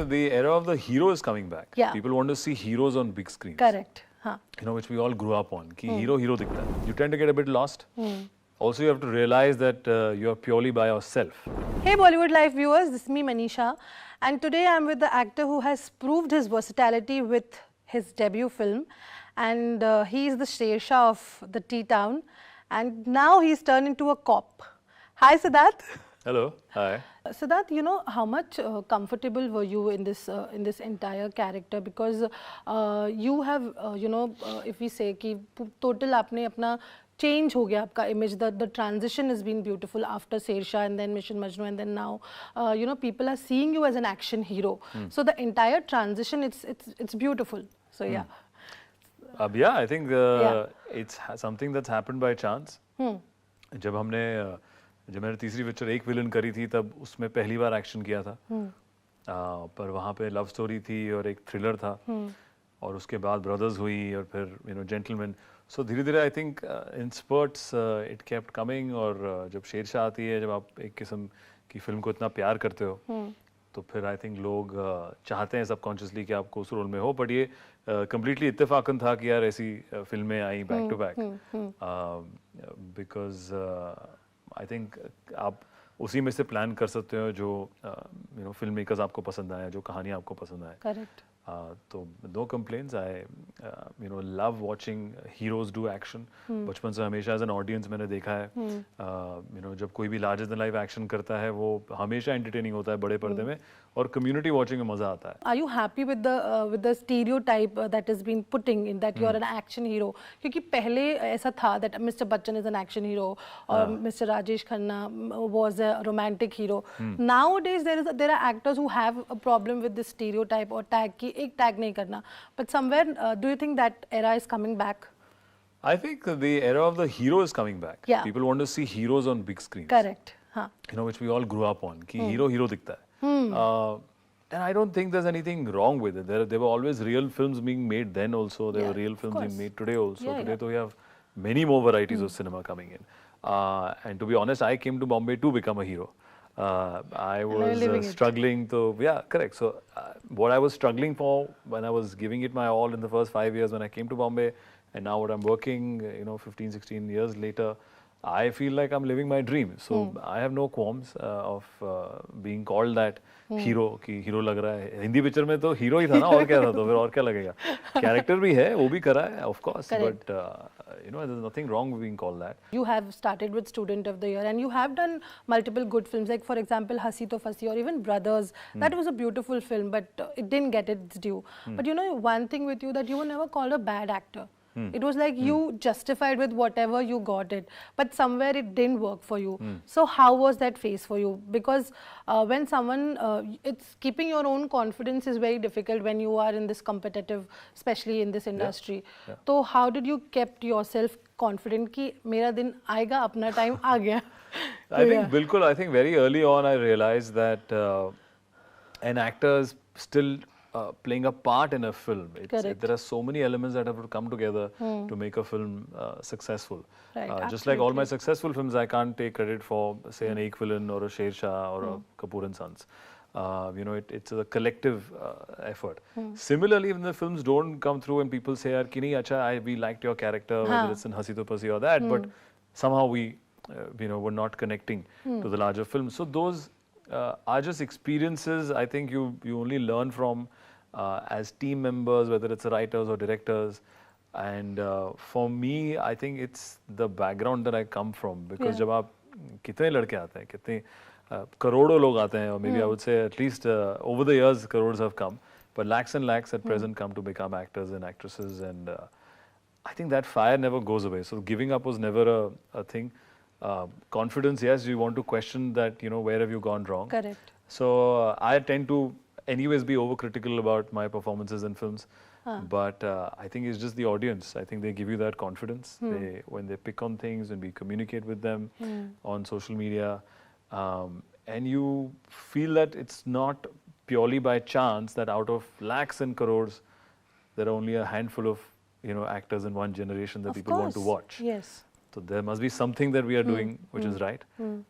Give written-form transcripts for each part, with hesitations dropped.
the era of the hero is coming back. Yeah. People want to see heroes on big screens. Correct. Huh. You know, which we all grew up on. Ki hero dikhta hai. You tend to get a bit lost. Also, you have to realize that you are purely by yourself. Hey Bollywood Life viewers, this is me Manisha, and today I'm with the actor who has proved his versatility with his debut film, and he is the Shersha of the T-Town, and now he's turned into a cop. Hi Sidharth. Hello. Hi. Siddharth, you know, how much comfortable were you in this entire character? Because you have, you know, if we say कि total आपने अपना change हो गया आपका image. The transition has been beautiful after Shersha and then Mission Majnu, and then now, you know, people are seeing you as an action hero. So the entire transition, it's beautiful. So yeah. Yeah, I think it's something that's happened by chance. जब मैंने तीसरी picture एक villain करी थी तब उसमें पहली बार action किया था, पर वहाँ पे लव स्टोरी थी और एक थ्रिलर था, और उसके बाद ब्रदर्स हुई और फिर यू नो जेंटलमैन. सो धीरे धीरे I think in sprouts it kept coming, और जब शेरशाह आती है, जब आप एक किस्म की फिल्म को इतना प्यार करते हो तो फिर आई थिंक लोग चाहते हैं सबकॉन्शियसली कि आपको उस रोल में हो. बट ये कम्प्लीटली इत्तेफाकन था कि यार ऐसी फिल्में आई back to back, because I think आप उसी में से प्लान कर सकते हो जो यू नो फिल्म मेकर्स आपको पसंद आए, जो कहानी आपको पसंद आए. करेक्ट. तो no complaints. I you know love watching heroes do action. बचपन से हमेशा एज एन ऑडियंस मैंने देखा है, यू नो जब कोई भी लार्जर देन लाइफ एक्शन करता है वो हमेशा एंटरटेनिंग होता है बड़े पर्दे में, और कम्युनिटी वाचिंग में मजा आता है. Are you happy with the stereotype that has been putting in that you are an action hero? क्योंकि पहले ऐसा था that Mr. Bachchan is an action hero or Mr. Rajesh Khanna was a romantic hero. Nowadays there are actors who have a problem with this stereotype or tag कि एक tag नहीं करना. But somewhere do you think that era is coming back? I think the era of the hero is coming back. Yeah. People want to see heroes on big screens. Correct. हाँ. You know, which we all grew up on. कि hero दिखता है. And I don't think there's anything wrong with it. There were always real films being made then also. There were real films being made today also. Today we have many more varieties of cinema coming in. And to be honest, I came to Bombay to become a hero. I was struggling to, yeah, correct. So what I was struggling for when I was giving it my all in the first 5 years when I came to Bombay, and now what I'm working, you know, 15, 16 years later, I feel like I'm living my dream. So I have no qualms of being called that hero, कि hero लग रहा है. Hindi picture में तो hero ही था ना, और क्या था, तो फिर और क्या लगेगा. Character भी है, वो भी करा है, of course. Correct. But you know, there's nothing wrong with being called that. You have started with Student of the Year, and you have done multiple good films, like for example Hasi To Fasi or even Brothers. That was a beautiful film, but it didn't get its due. But you know, one thing with you, that you were never called a bad actor. It was like you justified with whatever you got it, but somewhere it didn't work for you. So how was that phase for you? Because when someone, it's keeping your own confidence is very difficult when you are in this competitive, especially in this industry. So how did you kept yourself confident कि मेरा दिन आएगा, अपना time आ गया? I think बिल्कुल. I think very early on I realized that an actor is still playing a part in a film. There are so many elements that have to come together to make a film successful. Right, just like all my successful films, I can't take credit for, say, an Ek Villain or a Shersha or a Kapoor and Sons. You know, it's a collective effort. Similarly, when the films don't come through and people say, "Ki nahi, acha, we liked your character, whether it's in Hasi To Fasi or that," but somehow we, you know, were not connecting to the larger film. So those are just experiences. I think you only learn from as team members, whether it's writers or directors. And for me, I think it's the background that I come from, because जब आप कितने लड़के आते हैं, कितने करोड़ों लोग आते हैं, or maybe I would say at least over the years crores have come, but lakhs and lakhs at present come to become actors and actresses, and I think that fire never goes away. So giving up was never a thing. Confidence, yes, you want to question that, you know, where have you gone wrong? Correct. So I tend to anyways be overcritical about my performances in films, but I think it's just the audience. I think they give you that confidence. When they pick on things and we communicate with them on social media, and you feel that it's not purely by chance that out of lakhs and crores, there are only a handful of, you know, actors in one generation that people want to watch. Yes. So there must be something that we are doing which is right.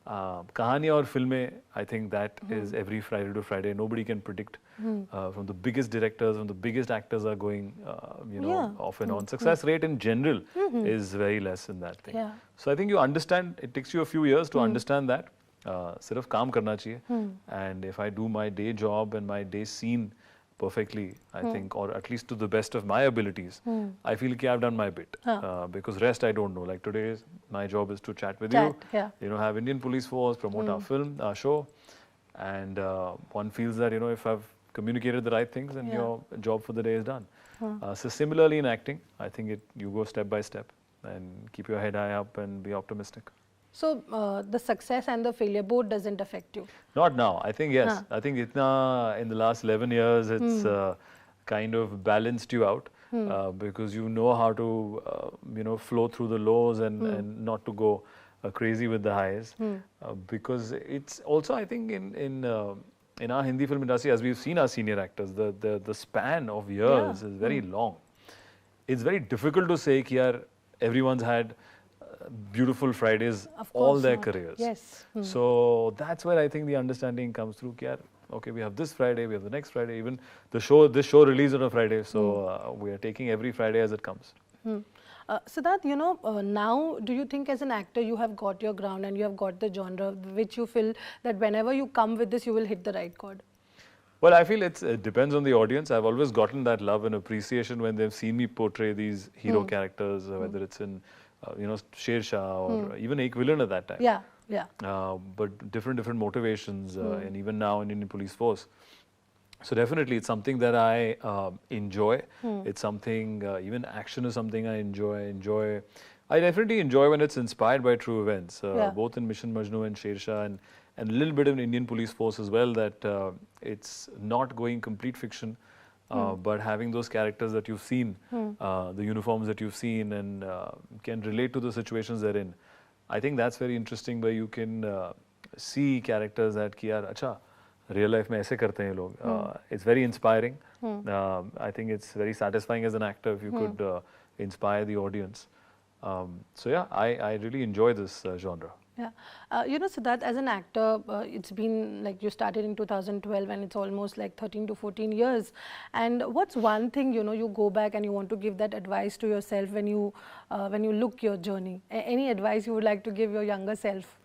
Kahani or filme, I think that is every Friday to Friday. Nobody can predict. From the biggest directors, from the biggest actors are going, off and on. Success rate in general is very less in that thing. So I think you understand, it takes you a few years to understand that. Sirf kaam karna chahiye. And if I do my day job and my day scene perfectly, I think, or at least to the best of my abilities, I feel I've done my bit. Because rest I don't know. Like today, my job is to chat with you, have Indian Police Force, promote our film, our show. And one feels that, if I've communicated the right things, then your job for the day is done. So similarly in acting, I think you go step by step and keep your head high up and be optimistic. So the success and the failure both doesn't affect you? Not now. I think yes. I think in the last 11 years, it's kind of balanced you out because you know how to flow through the lows and not to go crazy with the highs. Because it's also, I think, in our Hindi film industry, as we've seen our senior actors, the span of years is very long. It's very difficult to say that everyone's had beautiful Fridays all their careers. Yes. So that's where I think the understanding comes through. Okay, we have this Friday, we have the next Friday. Even this show released on a Friday, so we are taking every Friday as it comes. Sidharth, now do you think as an actor you have got your ground and you have got the genre which you feel that whenever you come with this you will hit the right chord? Well, I feel it depends on the audience. I've always gotten that love and appreciation when they've seen me portray these hero characters, whether it's in Sher Shah or even Ek Villain at that time. But different motivations, and even now in Indian Police Force. So definitely it's something that I enjoy. It's something, even action is something I enjoy. I definitely enjoy when it's inspired by true events, both in Mission Majnu and Sher Shah and a little bit of Indian Police Force as well, that it's not going complete fiction. But having those characters that you've seen, the uniforms that you've seen and can relate to the situations they're in. I think that's very interesting, where you can see characters that acha, real life mein aise karte hain log. It's very inspiring. I think it's very satisfying as an actor if you could inspire the audience. So yeah, I really enjoy this genre. Yeah. Sidharth, as an actor, it's been like you started in 2012 and it's almost like 13 to 14 years. And what's one thing, you go back and you want to give that advice to yourself when you look your journey? Any advice you would like to give your younger self?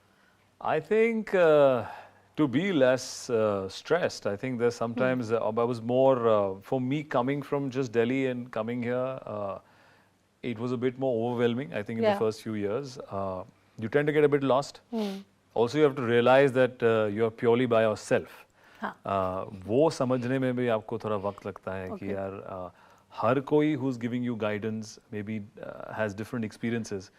I think to be less stressed. I think there's sometimes, I was more, for me coming from just Delhi and coming here, it was a bit more overwhelming, I think, in the first few years. You tend to get a bit lost. Also, you have to realize that you are purely by yourself. वो समझने में भी आपको थोड़ा वक्त लगता है कि यार हर कोई who's giving you guidance maybe has different experiences.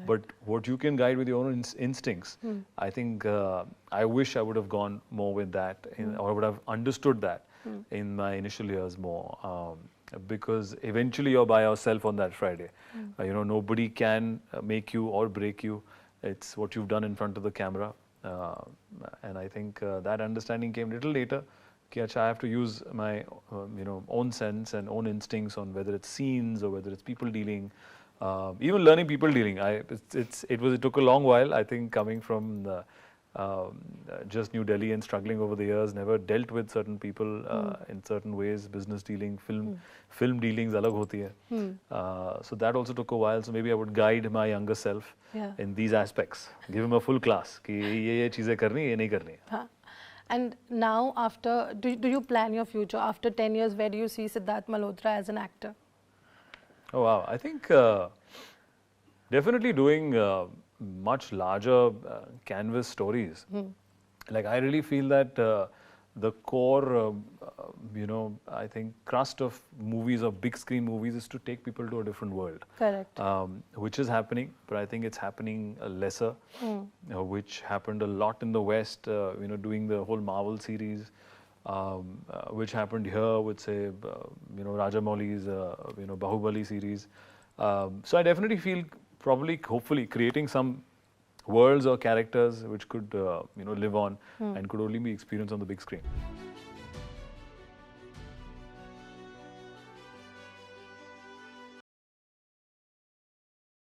But what you can guide with your own instincts, I think I wish I would have gone more with that or would have understood that in my initial years more. Because eventually you're by yourself on that Friday. Nobody can make you or break you. It's what you've done in front of the camera. And I think that understanding came a little later. I have to use my own sense and own instincts on whether it's scenes or whether it's people dealing. Even learning people dealing. It took a long while, I think, coming from just New Delhi and struggling over the years, never dealt with certain people in certain ways, business dealing, film dealings alag hoti hai. So that also took a while. So maybe I would guide my younger self in these aspects. Give him a full class. Ki ye cheezein karni, ye nahi karni. And now after, do you plan your future? After 10 years, where do you see Sidharth Malhotra as an actor? Oh wow, I think definitely doing much larger canvas stories. Like I really feel that the core, I think crust of movies or big screen movies is to take people to a different world. Correct. Which is happening, but I think it's happening lesser, which happened a lot in the West, doing the whole Marvel series, which happened here with, say, Rajamouli's, Bahubali series. So I definitely feel probably, hopefully, creating some worlds or characters which could, live on and could only be experienced on the big screen.